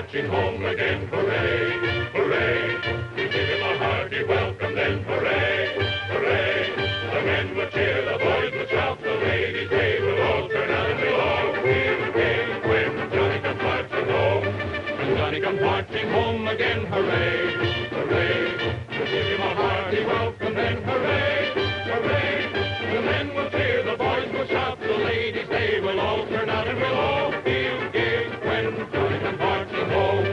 marching home again. Hooray, hooray, we give him a hearty welcome then. Hooray, hooray, the men will cheer, the boys will shout, the ladies they will all turn out and we'll all feel gay when Johnny comes marching home. When Johnny comes marching home again. Hooray, hooray, we give him a hearty welcome then. Hooray, hooray, the men will cheer, the boys will shout, the ladies they will all turn out and we'll all feel gay when Johnny comes marching home.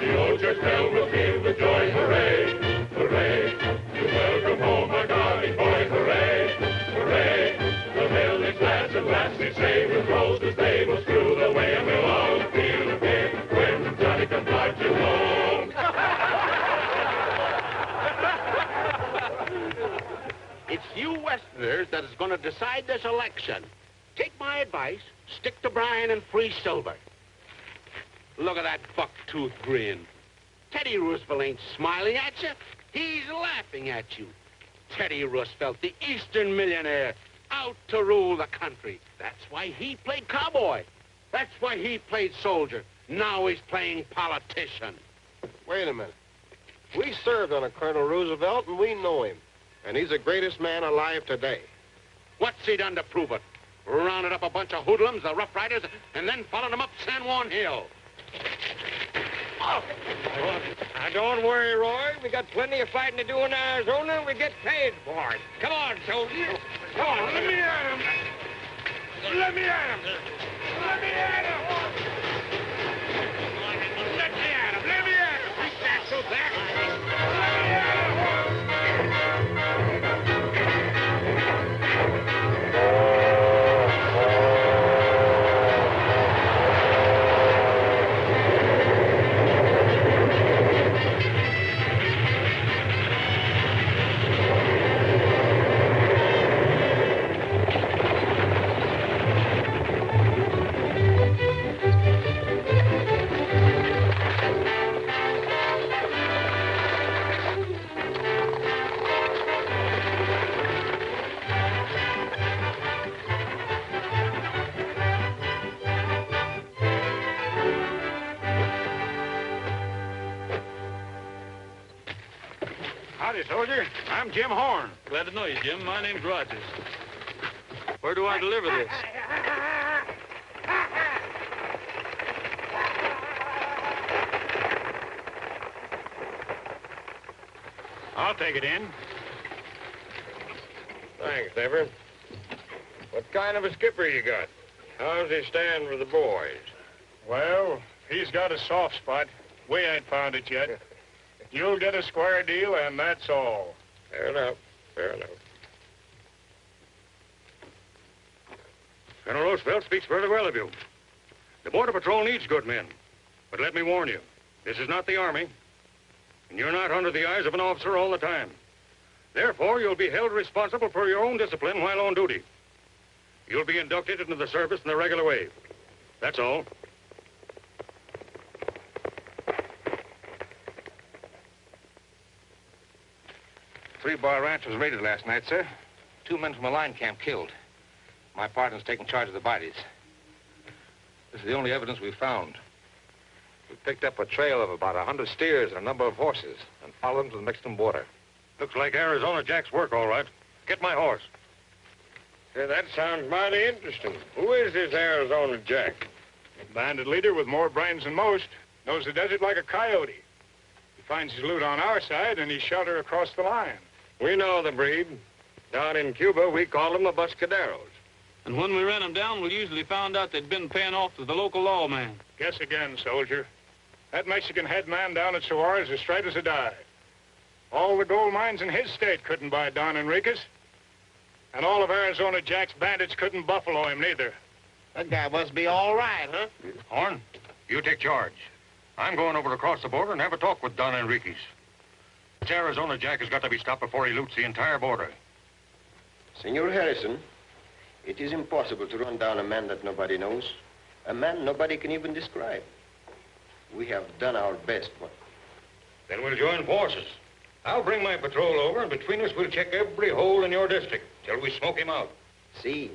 The old church bell will peal with joy. Hooray, hooray, you welcome home our darling boy. Hooray, hooray, the village lads and lassies say with roses they will strew the way and we'll all feel gay when Johnny comes marching home. It's you Westerners that is going to decide this election. Take my advice, stick to Bryan and free silver. Look at that buck-tooth grin. Teddy Roosevelt ain't smiling at you. He's laughing at you. Teddy Roosevelt, the Eastern millionaire, out to rule the country. That's why he played cowboy. That's why he played soldier. Now he's playing politician. Wait a minute. We served under Colonel Roosevelt, and we know him. And he's the greatest man alive today. What's he done to prove it? Rounded up a bunch of hoodlums, the Rough Riders, and then followed them up San Juan Hill. Oh. Now, don't worry, Roy. We got plenty of fighting to do in Arizona, and we get paid for it. Come on, soldier. Come on, let me at him. Let me at him. Let me at him. Let me at him. Let me at him. Take that, so back. Let me at him. Soldier, I'm Jim Horn. Glad to know you, Jim. My name's Rogers. Where do I deliver this? I'll take it in. Thanks, Everett. What kind of a skipper you got? How's he stand with the boys? Well, he's got a soft spot. We ain't found it yet. You'll get a square deal, and that's all. Fair enough. Fair enough. Colonel Roosevelt speaks very well of you. The Border Patrol needs good men. But let me warn you, this is not the Army, and you're not under the eyes of an officer all the time. Therefore, you'll be held responsible for your own discipline while on duty. You'll be inducted into the service in the regular way. That's all. 3-Bar Ranch was raided last night, sir. 2 men from a line camp killed. My partner's taking charge of the bodies. This is the only evidence we've found. We picked up a trail of about 100 steers and a number of horses and followed them to the Mexican border. Looks like Arizona Jack's work, all right. Get my horse. Yeah, that sounds mighty interesting. Who is this Arizona Jack? A bandit leader with more brains than most. Knows the desert like a coyote. He finds his loot on our side, and he shot her across the line. We know the breed. Down in Cuba, we call them the Buscaderos. And when we ran them down, we usually found out they'd been paying off to the local lawman. Guess again, soldier. That Mexican head man down at Suarez is straight as a die. All the gold mines in his state couldn't buy Don Enriquez. And all of Arizona Jack's bandits couldn't buffalo him, neither. That guy must be all right, huh? Horn, you take charge. I'm going over across the border and have a talk with Don Enriquez. This Arizona Jack has got to be stopped before he loots the entire border. Senor Harrison, it is impossible to run down a man that nobody knows. A man nobody can even describe. We have done our best, but... Then we'll join forces. I'll bring my patrol over, and between us, we'll check every hole in your district till we smoke him out. See,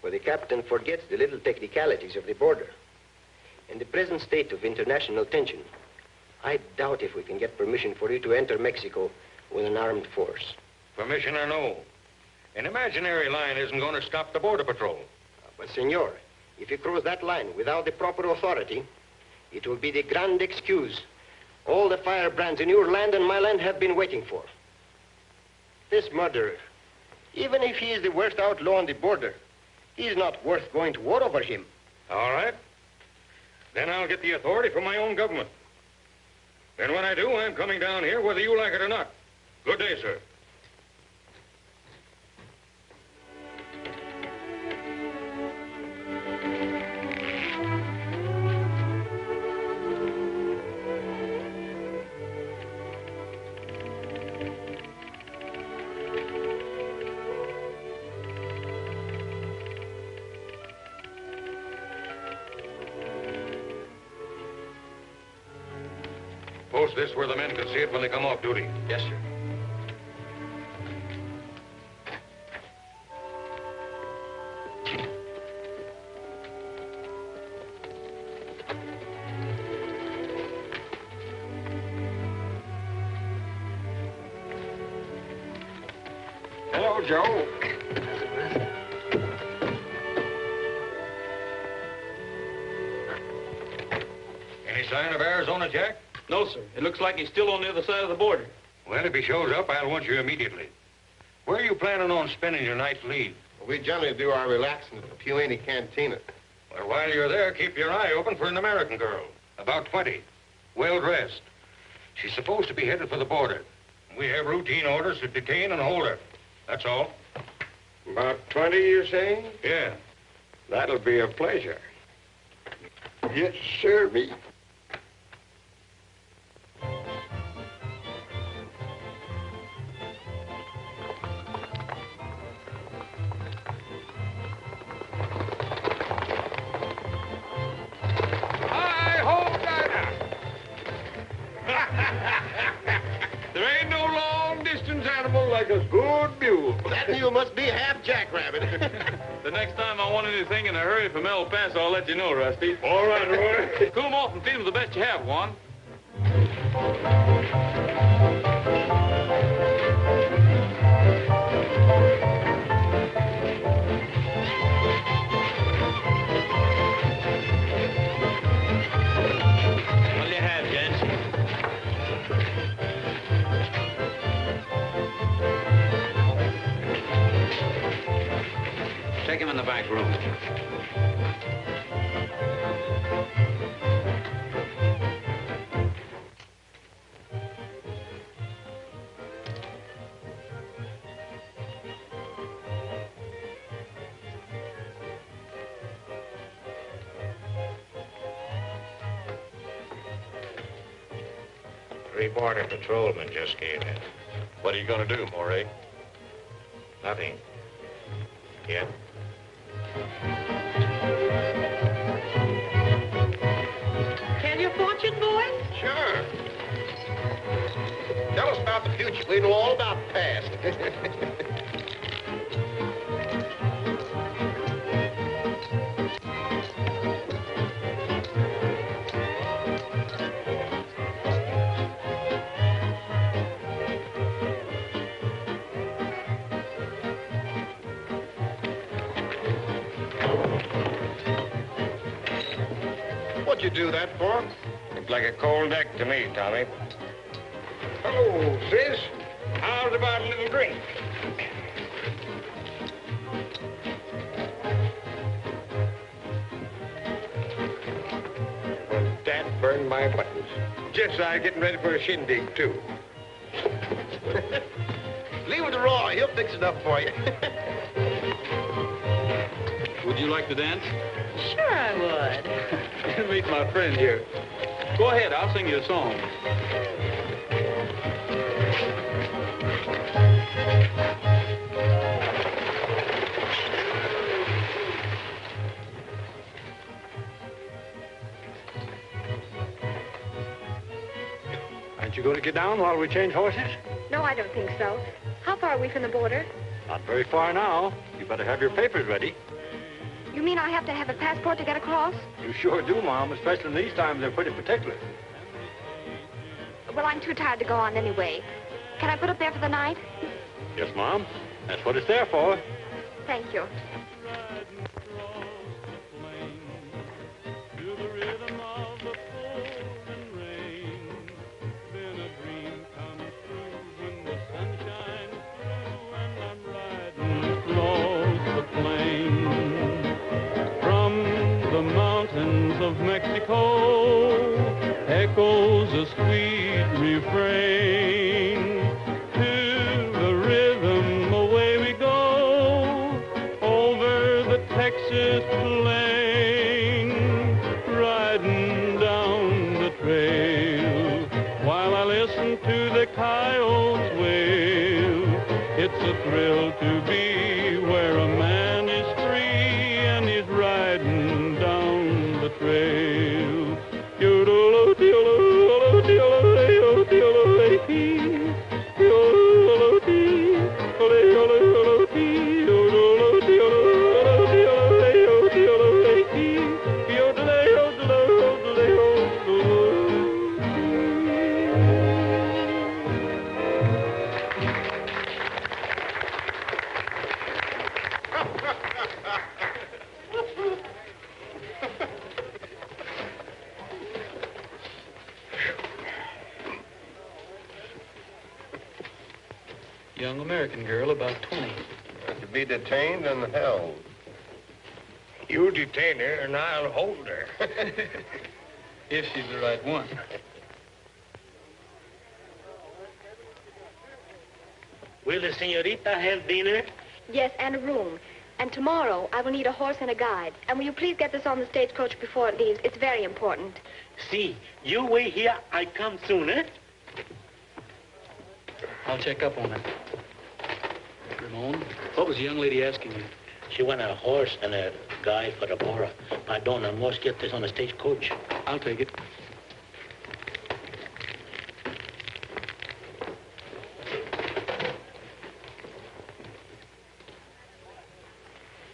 for the captain forgets the little technicalities of the border. In the present state of international tension, I doubt if we can get permission for you to enter Mexico with an armed force. Permission or no, an imaginary line isn't going to stop the Border Patrol. But, senor, if you cross that line without the proper authority, it will be the grand excuse all the firebrands in your land and my land have been waiting for. This murderer, even if he is the worst outlaw on the border, he is not worth going to war over him. All right. Then I'll get the authority from my own government. And when I do, I'm coming down here whether you like it or not. Good day, sir. Post this where the men can see it when they come off duty. Yes, sir. Hello, Joe. Any sign of Arizona Jack? No, sir. It looks like he's still on the other side of the border. Well, if he shows up, I'll want you immediately. Where are you planning on spending your night's leave? We generally do our relaxing at the Pulaney Cantina. Well, while you're there, keep your eye open for an American girl. About 20. Well-dressed. She's supposed to be headed for the border. We have routine orders to detain and hold her. That's all. About 20, you say? Yeah. That'll be a pleasure. Yes, sir, me. There ain't no long-distance animal like a good mule. That mule must be half jackrabbit. The next time I want anything in a hurry from El Paso, I'll let you know, Rusty. All right, Roy. Cool him off and feed him the best you have, Juan. What'll you have, gents? Take him in the back room. Three border patrolmen just came in. What are you going to do, Moray? Nothing. Yet. Tell your fortune, boys? Sure. Tell us about the future. We know all about the past. What'd you do that for? Looks like a cold deck to me, Tommy. Hello, sis. How's about a little drink? Well, Dad burned my buttons. Just I getting ready for a shindig, too. Leave it to Roy. He'll fix it up for you. Would you like to dance? Sure I would. Meet my friend here. Go ahead, I'll sing you a song. Aren't you going to get down while we change horses? No, I don't think so. How far are we from the border? Not very far now. You better have your papers ready. You mean I have to have a passport to get across? You sure do, Mom, especially in these times. They're pretty particular. Well, I'm too tired to go on anyway. Can I put up there for the night? Yes, Mom. That's what it's there for. Thank you. Of Mexico echoes a sweet refrain. To the rhythm away we go over the Texas plain, riding down the trail while I listen to the coyotes wail. It's a thrill to be where a man is free and he's riding down the trail. Young American girl, about 20. To be detained and held. You detain her, and I'll hold her. If she's the right one. Will the senorita have dinner? Yes, and a room. And tomorrow, I will need a horse and a guide. And will you please get this on the stagecoach before it leaves? It's very important. See, you wait here. I come soon, eh? I'll check up on her. Ramon, what was the young lady asking you? She want a horse and a guide for the border. Pardon, I must get this on the stagecoach. I'll take it.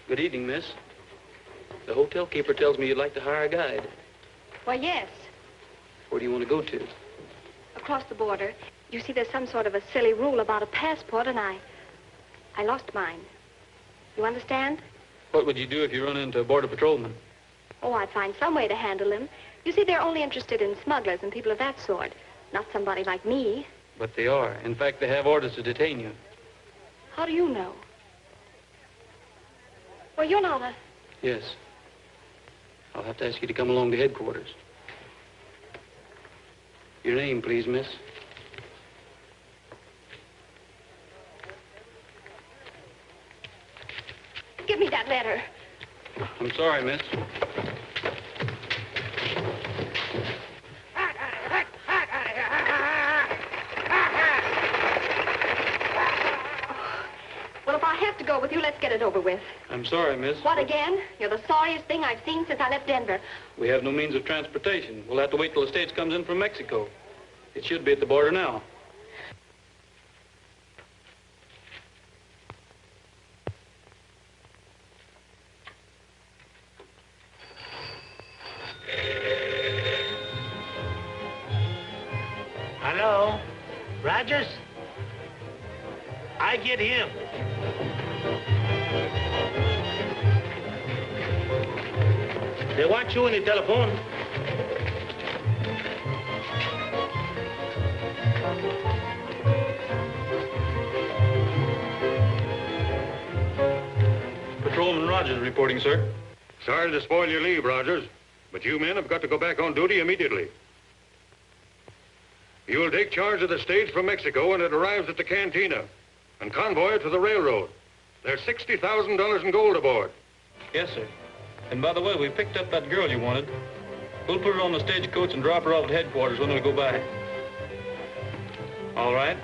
Good evening, miss. The hotel keeper tells me you'd like to hire a guide. Why, yes. Where do you want to go to? Across the border. You see, there's some sort of a silly rule about a passport, and I lost mine. You understand? What would you do if you run into a border patrolman? Oh, I'd find some way to handle him. You see, they're only interested in smugglers and people of that sort, not somebody like me. But they are. In fact, they have orders to detain you. How do you know? Well, you're not a... Yes. I'll have to ask you to come along to headquarters. Your name, please, miss. Give me that letter. I'm sorry, miss. Well, if I have to go with you, let's get it over with. I'm sorry, miss. What, again? You're the sorriest thing I've seen since I left Denver. We have no means of transportation. We'll have to wait till the stage comes in from Mexico. It should be at the border now. Hello? Rogers? I get him. They want you in the telephone. Patrolman Rogers reporting, sir. Sorry to spoil your leave, Rogers, but you men have got to go back on duty immediately. You will take charge of the stage from Mexico when it arrives at the cantina and convoy it to the railroad. There's $60,000 in gold aboard. Yes, sir. And by the way, we picked up that girl you wanted. We'll put her on the stagecoach and drop her off at headquarters when we go by. All right?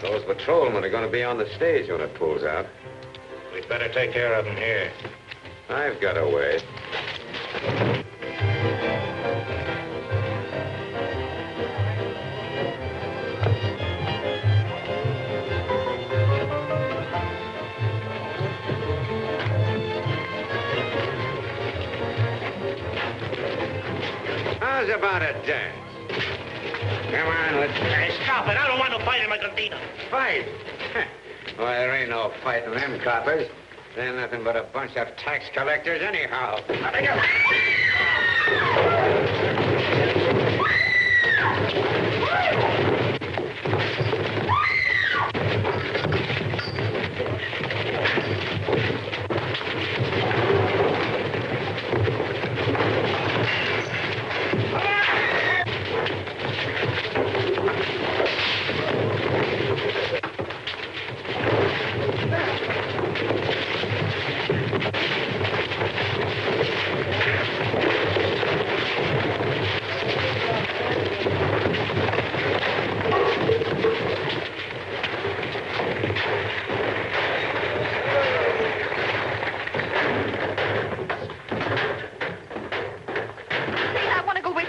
Those patrolmen are going to be on the stage when it pulls out. We'd better take care of them here. I've got a way. How's about a dance? Come on, let's... Hey, stop it. I don't want no fight in my cantina. Fight? Well, there ain't no fight in them coppers. They're nothing but a bunch of tax collectors anyhow.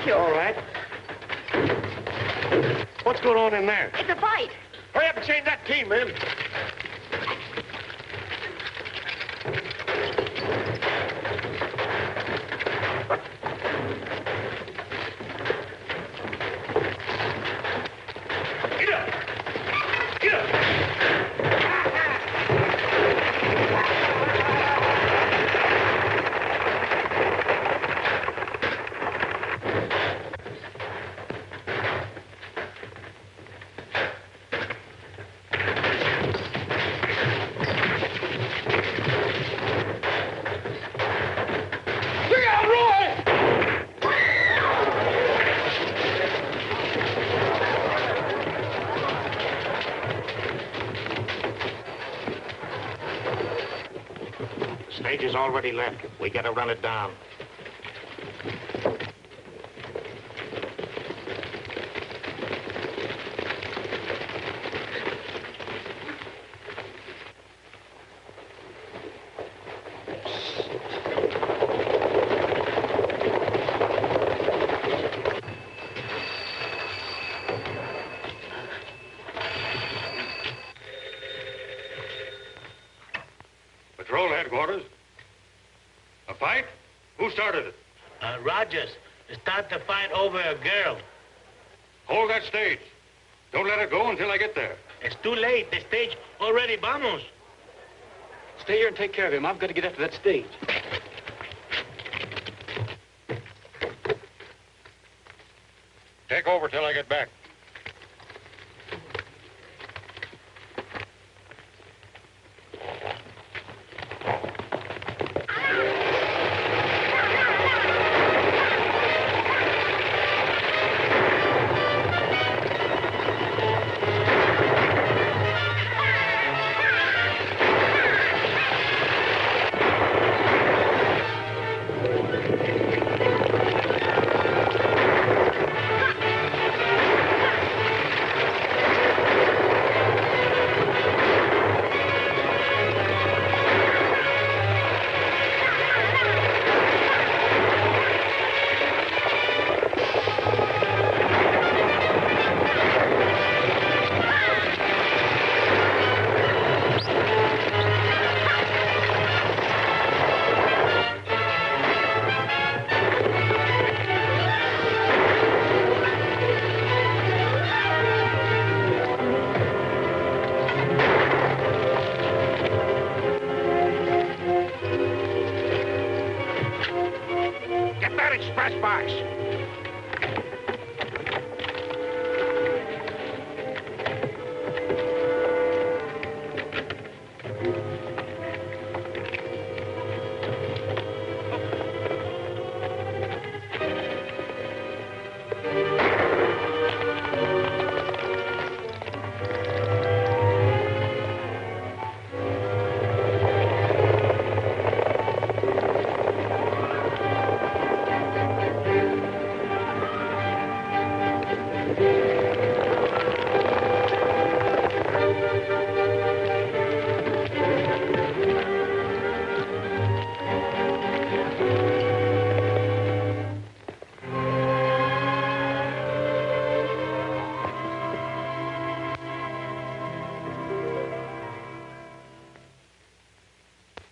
All right. What's going on in there? It's a fight. Hurry up and change that team, man. Get up! Get up! Stage is already left. We gotta run it down. Patrol headquarters. A fight? Who started it? Rogers. Start the fight over a girl. Hold that stage. Don't let it go until I get there. It's too late. The stage already vamos. Stay here and take care of him. I've got to get after that stage. Take over till I get back. Express box.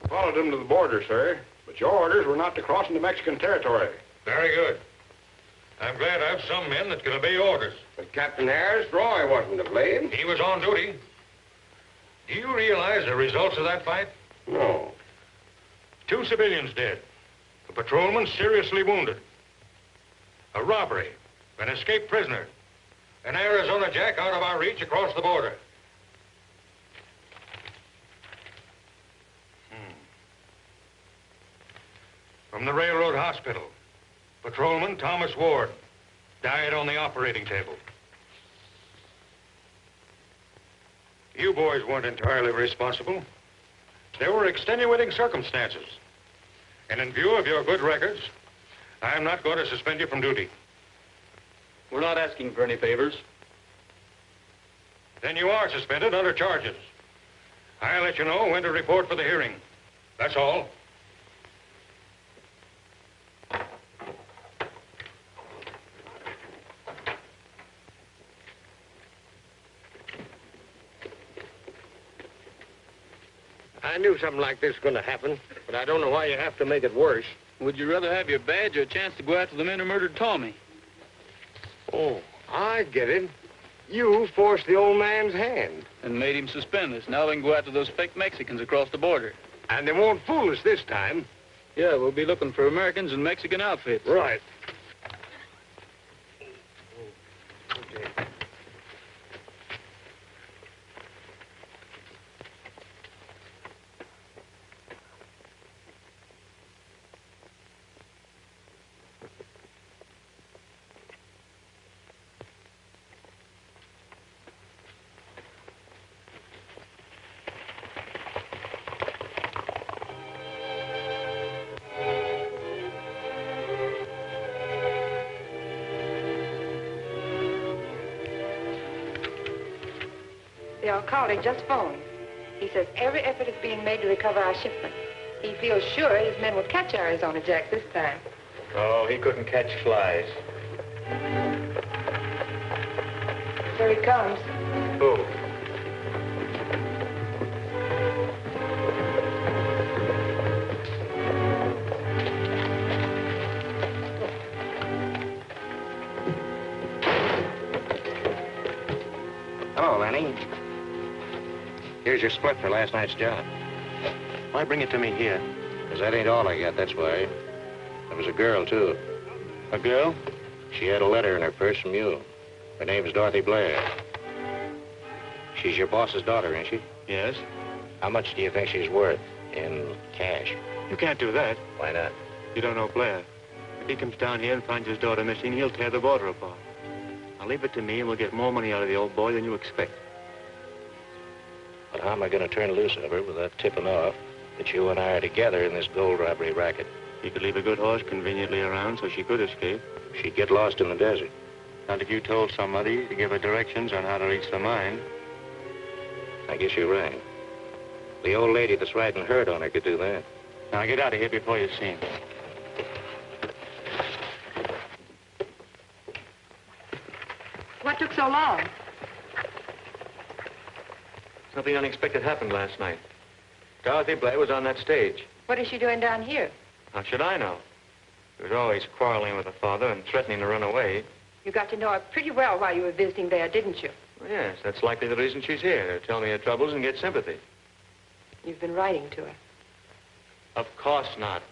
Followed them to the border, sir. But your orders were not to cross into Mexican territory. Very good. I'm glad I have some men that can obey orders. But Captain Harris, Roy wasn't to blame. He was on duty. Do you realize the results of that fight? No. 2 civilians dead. A patrolman seriously wounded. A robbery. An escaped prisoner. An Arizona Jack out of our reach across the border. From the railroad hospital, patrolman Thomas Ward died on the operating table. You boys weren't entirely responsible. There were extenuating circumstances. And in view of your good records, I'm not going to suspend you from duty. We're not asking for any favors. Then you are suspended under charges. I'll let you know when to report for the hearing. That's all. I knew something like this was going to happen, but I don't know why you have to make it worse. Would you rather have your badge or a chance to go after the men who murdered Tommy? Oh, I get it. You forced the old man's hand. And made him suspend us. Now we can go after those fake Mexicans across the border. And they won't fool us this time. Yeah, we'll be looking for Americans in Mexican outfits. Right. The alcalde just phoned. He says every effort is being made to recover our shipment. He feels sure his men will catch Arizona Jack this time. Oh, he couldn't catch flies. Here he comes. Who? Hello, Lenny. Here's your split for last night's job. Why bring it to me here? Because that ain't all I got, that's why. There was a girl, too. A girl? She had a letter in her purse from you. Her name's Dorothy Blair. She's your boss's daughter, ain't she? Yes. How much do you think she's worth in cash? You can't do that. Why not? You don't know Blair. If he comes down here and finds his daughter missing, he'll tear the border apart. Now leave it to me and we'll get more money out of the old boy than you expect. But how am I going to turn loose of her without tipping off that you and I are together in this gold robbery racket? You could leave a good horse conveniently around so she could escape. She'd get lost in the desert. Not if you told somebody to give her directions on how to reach the mine. I guess you're right. The old lady that's riding herd on her could do that. Now get out of here before you're seen. What took so long? Something unexpected happened last night. Dorothy Blair was on that stage. What is she doing down here? How should I know? She was always quarreling with her father and threatening to run away. You got to know her pretty well while you were visiting there, didn't you? Well, yes, that's likely the reason she's here, to tell me her troubles and get sympathy. You've been writing to her. Of course not.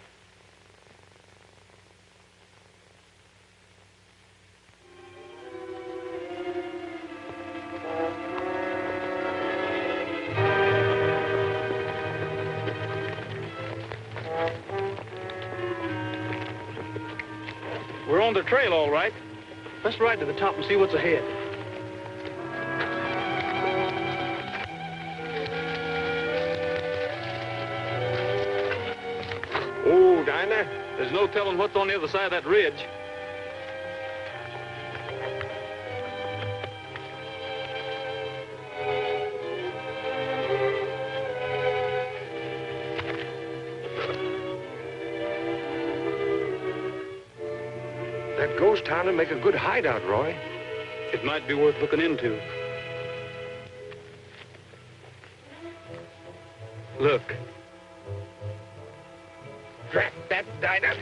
We're on the trail, all right. Let's ride to the top and see what's ahead. Oh, Dinah. There's no telling what's on the other side of that ridge. That ghost town would make a good hideout, Roy. It might be worth looking into. Look. Drat that Dinah.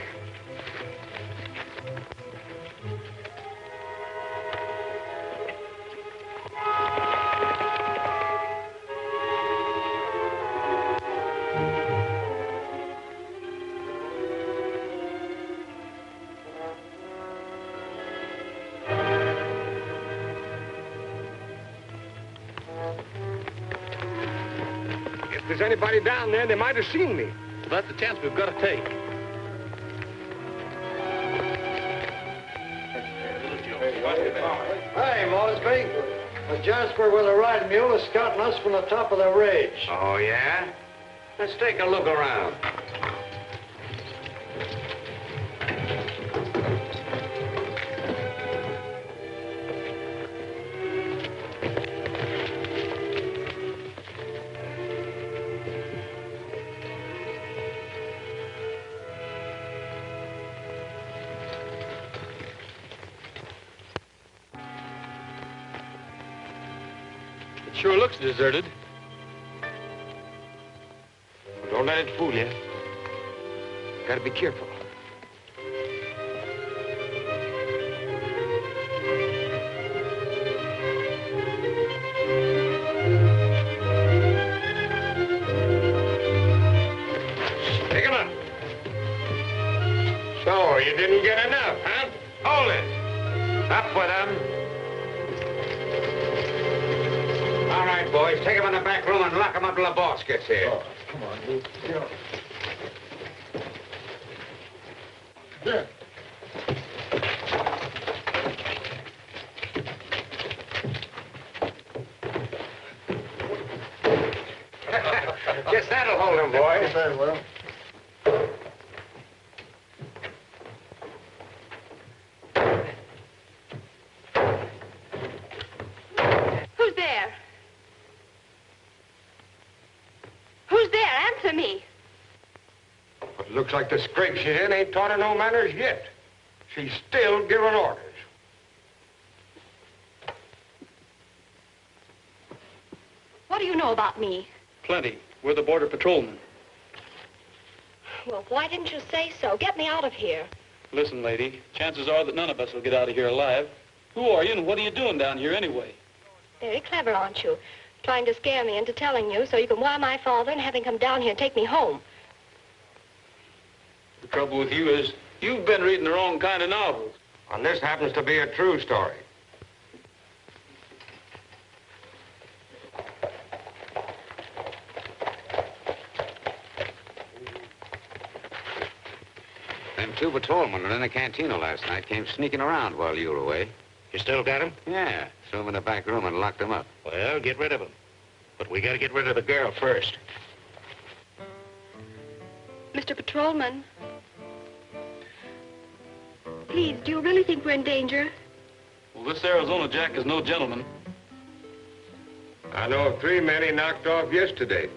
there's anybody down there, they might have seen me. Well, that's the chance we've got to take. Hey, Mosby. Jasper with a riding mule is scouting us from the top of the ridge. Oh, yeah? Let's take a look around. It sure looks deserted. Don't let it fool you. Gotta be careful. Pick him up. So, you didn't get enough, huh? Hold it. Up with him. All right, boys, take him in the back room and lock him up till the boss gets here. Oh, come on, Luke. Yeah. Guess that'll hold him, boys. Very well. Who's there? Who's there? Answer me. But it looks like the scrape she's in ain't taught her no manners yet. She's still giving orders. What do you know about me? Plenty. We're the border patrolmen. Well, why didn't you say so? Get me out of here. Listen, lady, chances are that none of us will get out of here alive. Who are you and what are you doing down here anyway? Very clever, aren't you? Trying to scare me into telling you so you can wire my father and have him come down here and take me home. The trouble with you is you've been reading the wrong kind of novels. And this happens to be a true story. Them two patrolmen in the cantina last night came sneaking around while you were away. You still got him? Yeah, threw him in the back room and locked him up. Well, get rid of him. But we gotta get rid of the girl first. Mr. Patrolman. Please, do you really think we're in danger? Well, this Arizona Jack is no gentleman. I know of 3 men he knocked off yesterday.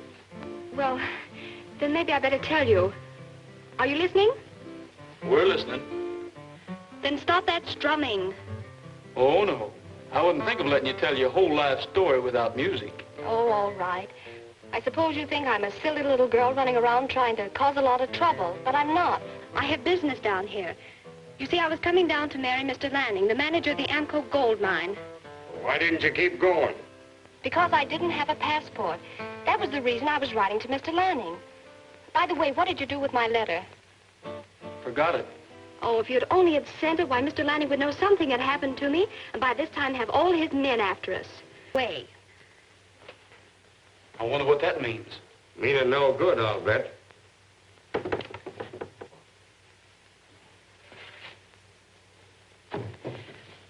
Well, then maybe I better tell you. Are you listening? We're listening. Then stop that strumming. Oh, no. I wouldn't think of letting you tell your whole life story without music. Oh, all right. I suppose you think I'm a silly little girl running around trying to cause a lot of trouble, but I'm not. I have business down here. You see, I was coming down to marry Mr. Lanning, the manager of the Amco gold mine. Why didn't you keep going? Because I didn't have a passport. That was the reason I was writing to Mr. Lanning. By the way, what did you do with my letter? Forgot it. Oh, if you'd only had sent it, why, Mr. Lanning would know something had happened to me, and by this time have all his men after us. Way. I wonder what that means. Meaning no good, I'll bet.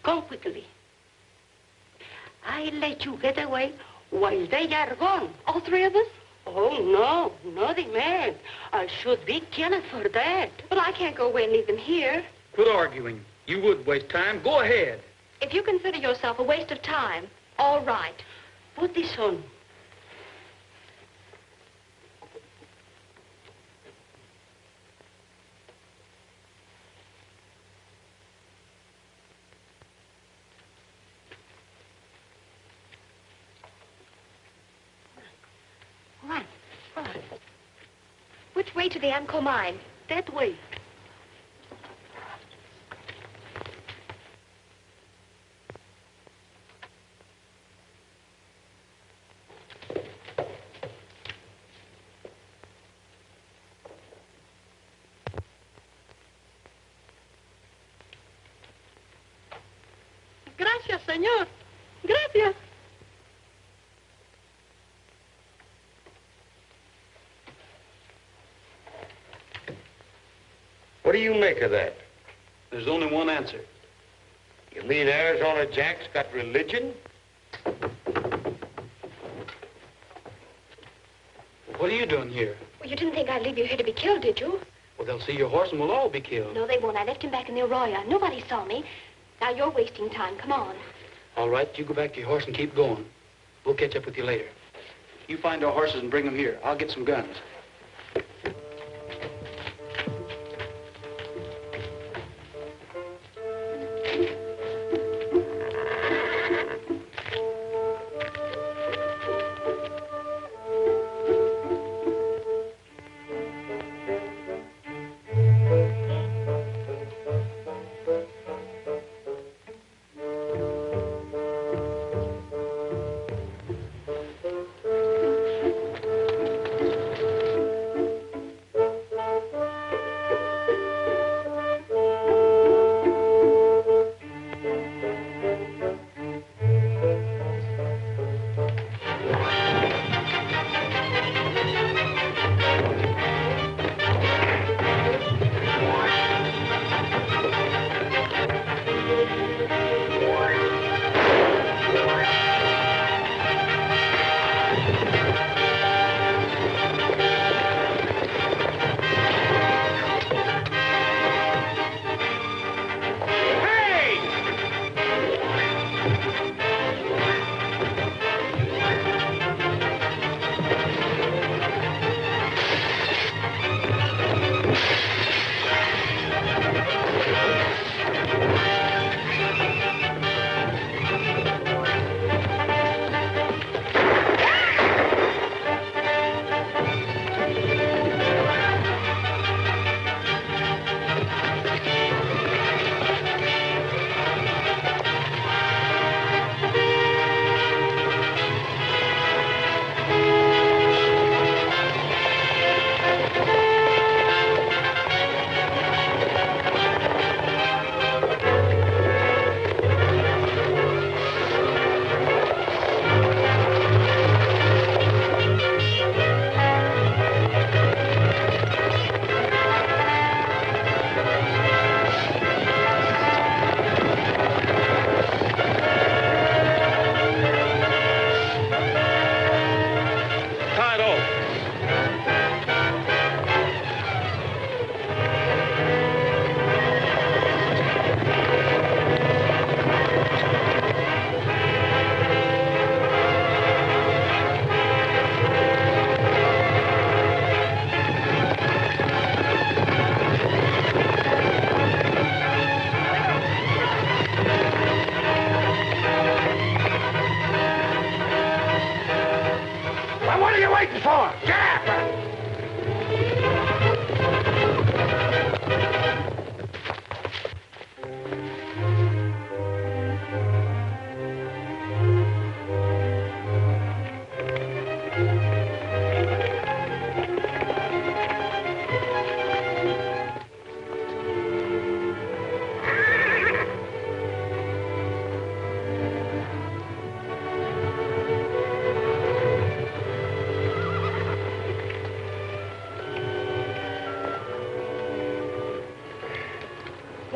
Come quickly. I let you get away while they are gone. All 3 of us? Oh, no, the man. I should be killed for that. But I can't go away and leave them here. Quit arguing. You would waste time. Go ahead. If you consider yourself a waste of time, all right. Put this on. Which way to the Amco mine? That way. Gracias, señor. Gracias. What do you make of that? There's only one answer. You mean Arizona Jack's got religion? What are you doing here? Well, you didn't think I'd leave you here to be killed, did you? Well, they'll see your horse and we'll all be killed. No, they won't. I left him back in the arroyo. Nobody saw me. Now you're wasting time. Come on. All right, you go back to your horse and keep going. We'll catch up with you later. You find our horses and bring them here. I'll get some guns.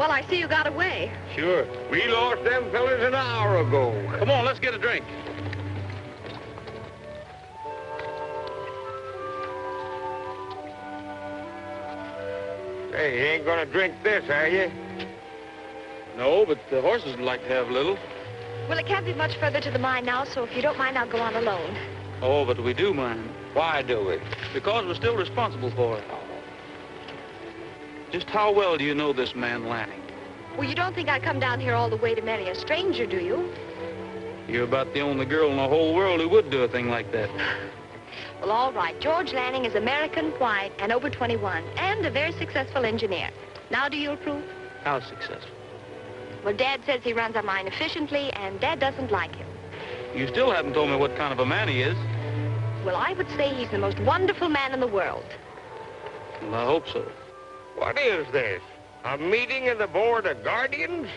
Well, I see you got away. Sure. We lost them fellas an hour ago. Come on, let's get a drink. Hey, you ain't gonna drink this, are you? No, but the horses would like to have a little. Well, it can't be much further to the mine now, so if you don't mind, I'll go on alone. Oh, but we do mind. Why do we? Because we're still responsible for it. Just how well do you know this man, Lanning? Well, you don't think I'd come down here all the way to marry a stranger, do you? You're about the only girl in the whole world who would do a thing like that. Well, all right. George Lanning is American, white, and over 21, and a very successful engineer. Now, do you approve? How successful? Well, Dad says he runs our mine efficiently, and Dad doesn't like him. You still haven't told me what kind of a man he is. Well, I would say he's the most wonderful man in the world. Well, I hope so. What is this? A meeting of the Board of Guardians?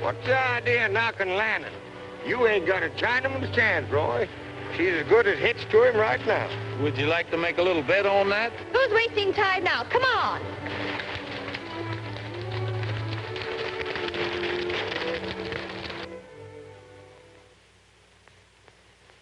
What's the idea of knocking Lanning? You ain't got a Chinaman's chance, Roy. She's as good as hitched to him right now. Would you like to make a little bet on that? Who's wasting time now? Come on.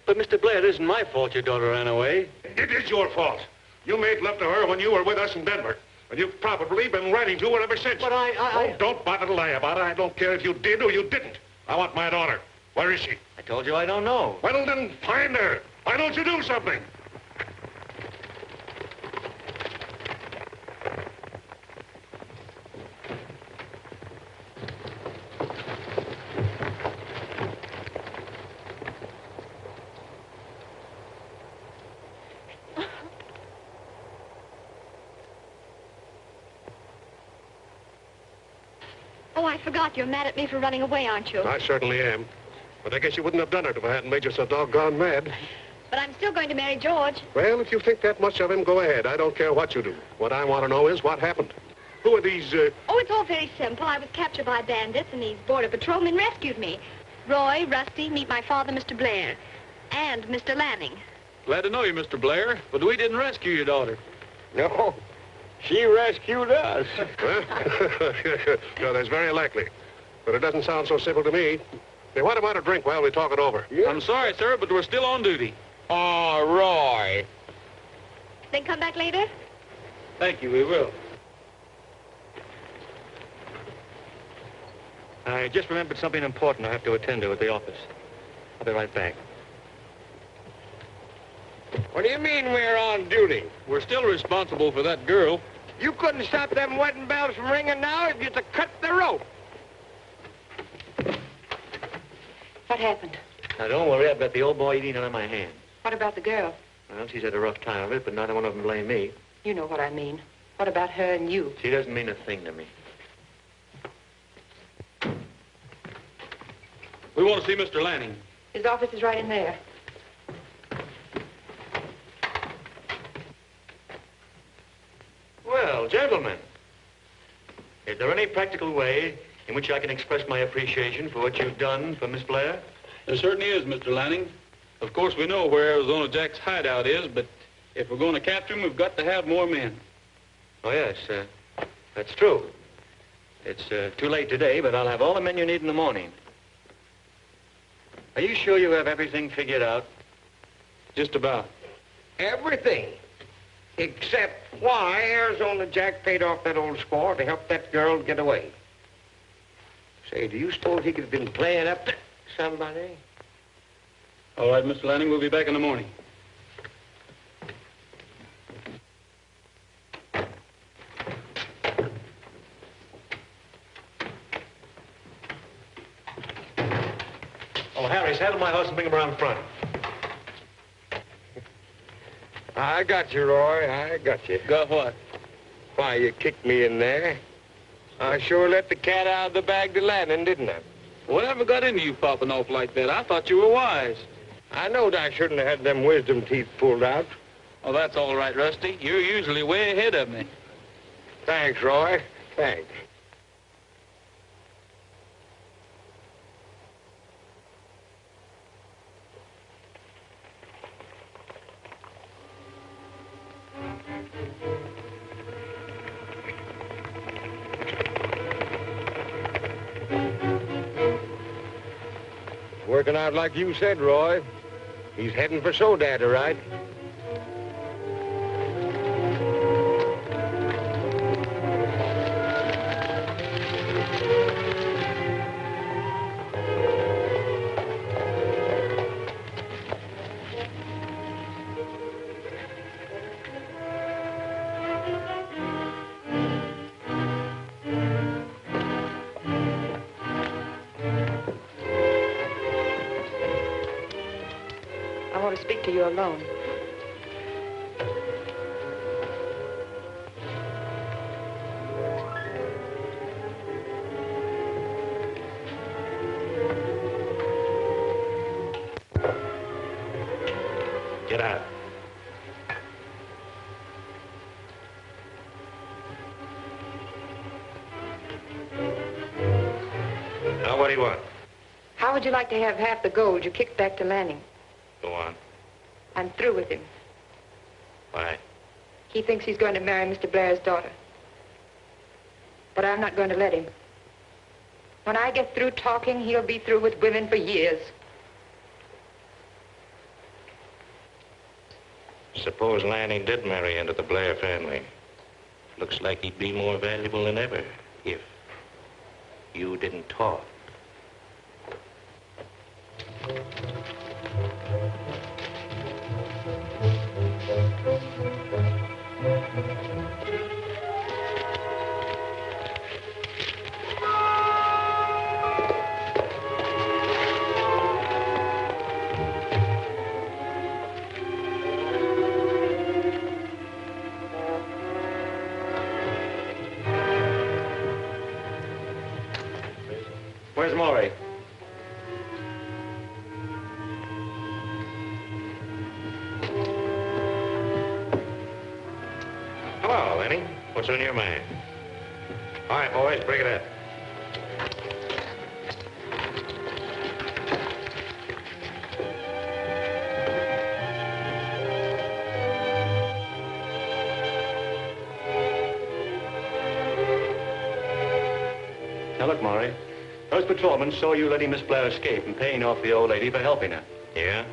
But, Mr. Blair, it isn't my fault your daughter ran away. It is your fault. You made love to her when you were with us in Denver. And you've probably been writing to her ever since. But Oh, don't bother to lie about it. I don't care if you did or you didn't. I want my daughter. Where is she? I told you I don't know. Well, then find her. Why don't you do something? Oh, I forgot. You're mad at me for running away, aren't you? I certainly am. But I guess you wouldn't have done it if I hadn't made you so doggone mad. But I'm still going to marry George. Well, if you think that much of him, go ahead. I don't care what you do. What I want to know is what happened. Who are these, Oh, it's all very simple. I was captured by bandits, and these border patrolmen rescued me. Roy, Rusty, meet my father, Mr. Blair, and Mr. Lanning. Glad to know you, Mr. Blair, but we didn't rescue your daughter. No, she rescued us. No, that's very likely. But it doesn't sound so simple to me. Hey, what about a drink while we talk it over? I'm sorry, sir, but we're still on duty. Oh, Roy. Then come back later? Thank you, we will. I just remembered something important I have to attend to at the office. I'll be right back. What do you mean we're on duty? We're still responsible for that girl. You couldn't stop them wedding bells from ringing now if you'd have cut the rope. What happened? Now, don't worry. I've got the old boy eating out of my hand. What about the girl? Well, she's had a rough time of it, but neither one of them blame me. You know what I mean. What about her and you? She doesn't mean a thing to me. We want to see Mr. Lanning. His office is right in there. Well, gentlemen, is there any practical way in which I can express my appreciation for what you've done for Miss Blair? There certainly is, Mr. Lanning. Of course, we know where Arizona Jack's hideout is, but if we're going to capture him, we've got to have more men. Oh, yes, that's true. It's too late today, but I'll have all the men you need in the morning. Are you sure you have everything figured out? Just about. Everything. Except why Arizona Jack paid off that old squaw to help that girl get away. Say, do you suppose he could have been playing up to somebody? All right, Mr. Lanning, we'll be back in the morning. Oh, Harry, saddle my horse and bring him around front. I got you, Roy. I got you. Got what? Why, you kicked me in there. I sure let the cat out of the bag to Lanning, didn't I? Whatever got into you popping off like that? I thought you were wise. I knowed I shouldn't have had them wisdom teeth pulled out. Oh, that's all right, Rusty. You're usually way ahead of me. Thanks, Roy. Thanks. Working out like you said, Roy. He's heading for Sodat, all right? I want to speak to you alone. Get out. Now, what do you want? How would you like to have half the gold you kicked back to Lanning? Go on. I'm through with him. Why? He thinks he's going to marry Mr. Blair's daughter. But I'm not going to let him. When I get through talking, he'll be through with women for years. Suppose Lanning did marry into the Blair family. Looks like he'd be more valuable than ever if you didn't talk. Where's Maury? Hello, Lenny. What's on your mind? All right, boys, break it up. Now look, Maury. Those patrolmen saw you letting Miss Blair escape and paying off the old lady for helping her. Yeah?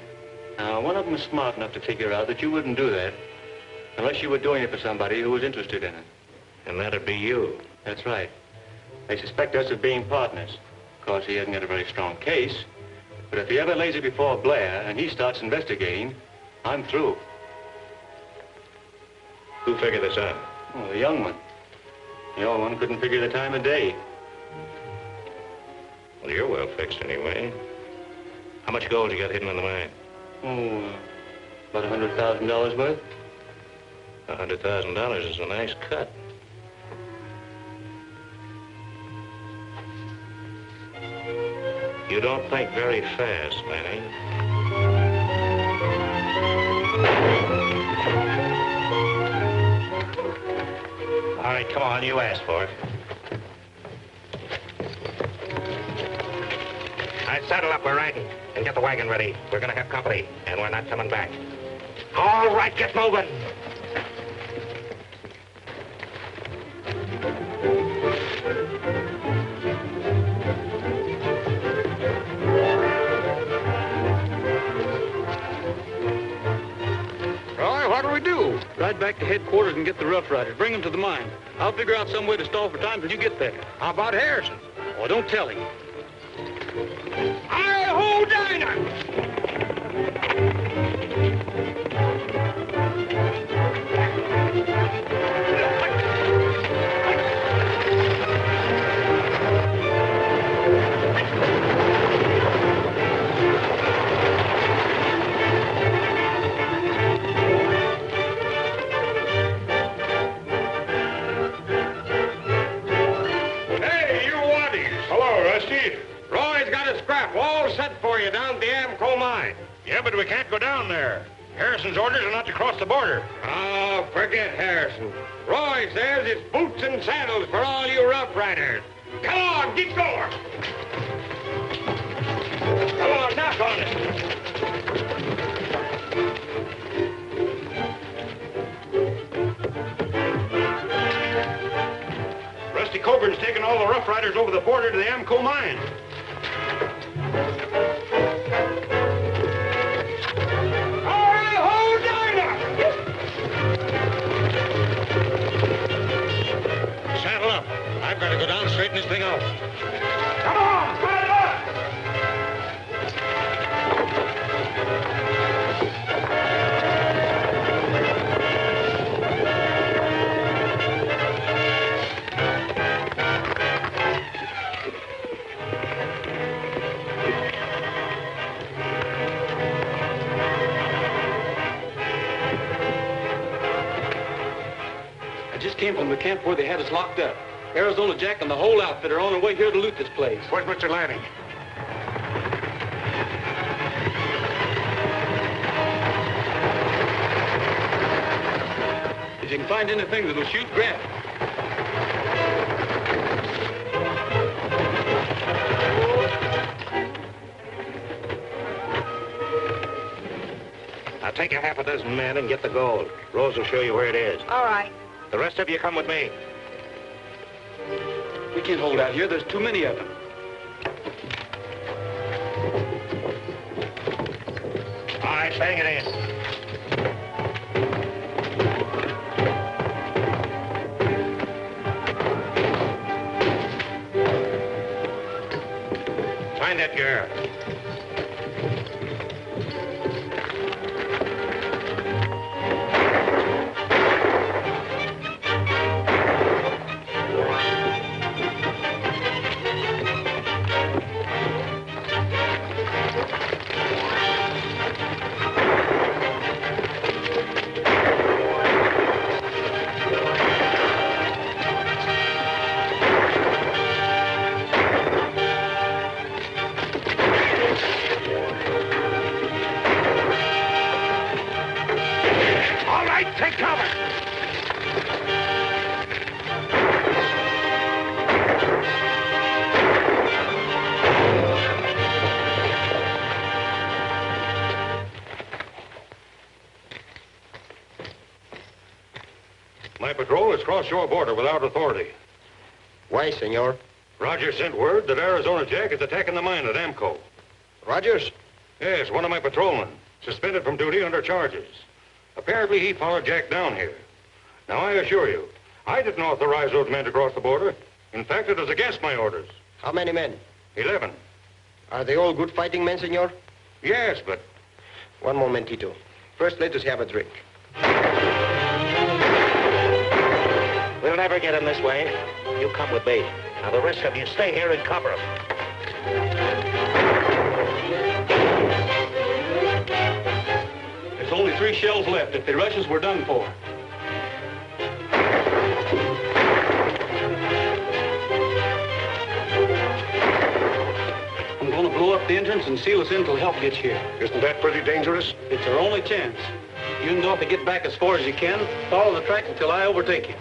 Now, one of them is smart enough to figure out that you wouldn't do that unless you were doing it for somebody who was interested in it. And that'd be you. That's right. They suspect us of being partners. Of course, he hasn't got a very strong case. But if he ever lays it before Blair and he starts investigating, I'm through. Who figured this out? Oh, the young one. The old one couldn't figure the time of day. Well, you're well fixed anyway. How much gold you got hidden in the mine? Oh, about $100,000 worth. $100,000 is a nice cut. You don't think very fast, Lanning. All right, come on, you asked for it. All right, saddle up, we're riding. And get the wagon ready. We're gonna have company, and we're not coming back. All right, get moving. Roy, what do we do? Ride back to headquarters and get the Rough Riders. Bring them to the mine. I'll figure out some way to stall for time till you get there. How about Harrison? Oh, don't tell him. Hi-ho, Dinah! Hey, you waddies. Hello, Rusty. Roy's got a scrap all set for you down at the Amco mine. Yeah, but we can't go down there. Harrison's orders are not to cross the border. Oh, forget Harrison. Roy says it's boots and saddles for all you rough riders. Come on, get going. Come on, knock on it. Rusty Coburn's taken all the Rough Riders over the border to the Amco mine. Hi-ho, Dinah! Saddle up. I've got to go down and straighten this thing out. Come on, put it up! I just came from the camp where they had us locked up. Arizona Jack and the whole outfit are on their way here to loot this place. Where's Mr. Lanning? If you can find anything that'll shoot, grab it. Now take a half a dozen men and get the gold. Rose will show you where it is. All right. The rest of you come with me. We can't hold out here. There's too many of them. All right, bang it in. Find that girl. My patrol has crossed your border without authority. Why, senor? Rogers sent word that Arizona Jack is attacking the mine at Amco. Rogers? Yes, one of my patrolmen, suspended from duty under charges. Apparently, he followed Jack down here. Now, I assure you, I didn't authorize those men to cross the border. In fact, it was against my orders. How many men? 11. Are they all good fighting men, senor? Yes, but... One momentito. First, let us have a drink. We'll never get him this way. You come with me. Now, the rest of you stay here and cover him. There's only 3 shells left. If they rush us, we're done for. I'm going to blow up the entrance and seal us in till help gets here. Isn't that pretty dangerous? It's our only chance. You know if you get back as far as you can, follow the tracks until I overtake you.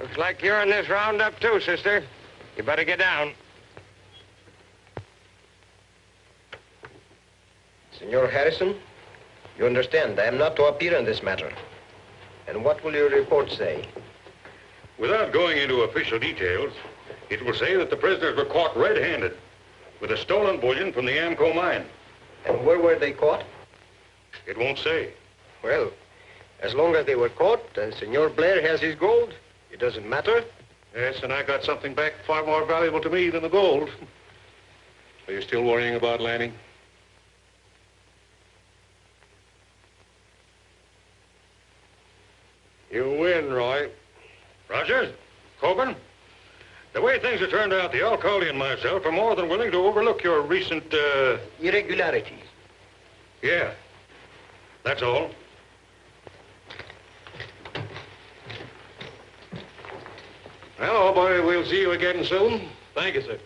Looks like you're in this roundup too, sister. You better get down. Senor Harrison, you understand, I am not to appear in this matter. And what will your report say? Without going into official details, it will say that the prisoners were caught red-handed with a stolen bullion from the Amco mine. And where were they caught? It won't say. Well, as long as they were caught and Senor Blair has his gold, it doesn't matter. Yes, and I got something back far more valuable to me than the gold. Are you still worrying about Lanning? You win, Roy. Rogers, Coburn, the way things have turned out, the alcalde and myself are more than willing to overlook your recent, irregularities. Yeah, that's all. Well, old boy, we'll see you again soon. Thank you, sir.